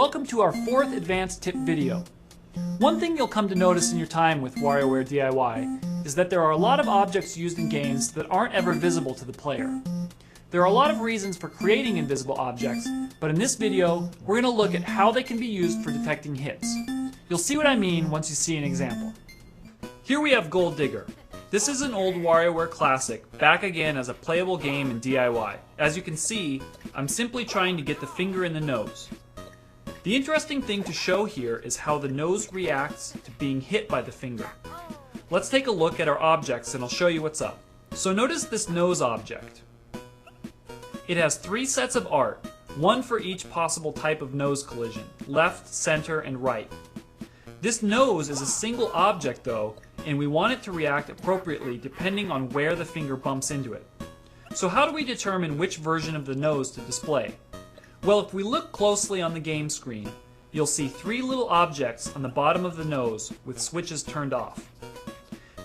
welcome to our fourth advanced tip video. One thing you'll come to notice in your time with WarioWare D.I.Y. is that there are a lot of objects used in games that aren't ever visible to the player. There are a lot of reasons for creating invisible objects, but in this video, we're going to look at how they can be used for detecting hits. You'll see what I mean once you see an example. Here we have Gold Digger. This is an old WarioWare classic, back again as a playable game in D.I.Y. As you can see, I'm simply trying to get the finger in the nose. The interesting thing to show here is how the nose reacts to being hit by the finger. Let's take a look at our objects and I'll show you what's up. So notice this nose object. It has 3 sets of art, one for each possible type of nose collision, left, center, and right. This nose is a single object though, and we want it to react appropriately depending on where the finger bumps into it. So how do we determine which version of the nose to display? Well, if we look closely on the game screen, you'll see 3 little objects on the bottom of the nose with switches turned off.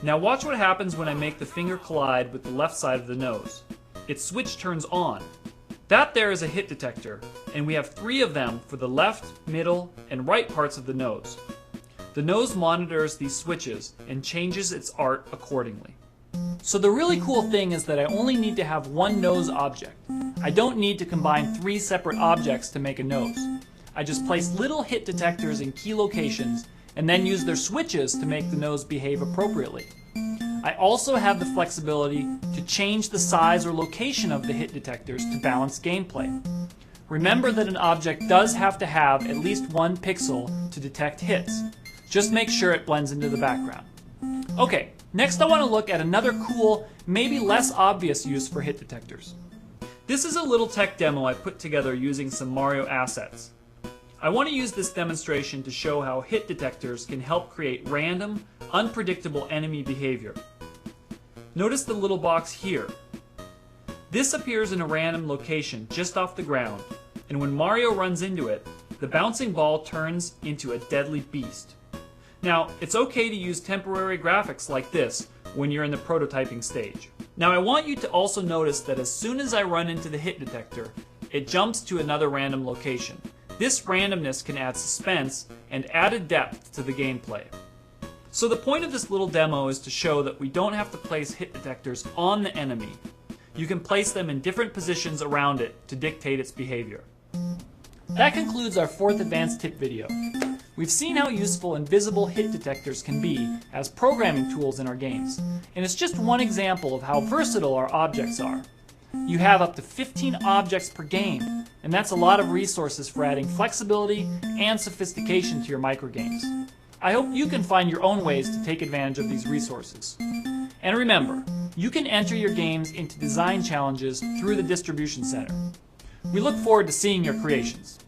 Now watch what happens when I make the finger collide with the left side of the nose. Its switch turns on. That there is a hit detector, and we have 3 of them for the left, middle, and right parts of the nose. The nose monitors these switches and changes its art accordingly. So the really cool thing is that I only need to have one nose object. I don't need to combine 3 separate objects to make a nose. I just place little hit detectors in key locations and then use their switches to make the nose behave appropriately. I also have the flexibility to change the size or location of the hit detectors to balance gameplay. Remember that an object does have to have at least 1 pixel to detect hits. Just make sure it blends into the background. Okay, next I want to look at another cool, maybe less obvious use for hit detectors. This is a little tech demo I put together using some Mario assets. I want to use this demonstration to show how hit detectors can help create random, unpredictable enemy behavior. Notice the little box here. This appears in a random location just off the ground, and when Mario runs into it, the bouncing ball turns into a deadly beast. Now, it's okay to use temporary graphics like this when you're in the prototyping stage. Now I want you to also notice that as soon as I run into the hit detector, it jumps to another random location. This randomness can add suspense and added depth to the gameplay. So the point of this little demo is to show that we don't have to place hit detectors on the enemy. You can place them in different positions around it to dictate its behavior. That concludes our 4th advanced tip video. We've seen how useful invisible hit detectors can be as programming tools in our games, and it's just one example of how versatile our objects are. You have up to 15 objects per game, and that's a lot of resources for adding flexibility and sophistication to your microgames. I hope you can find your own ways to take advantage of these resources. And remember, you can enter your games into design challenges through the distribution center. We look forward to seeing your creations.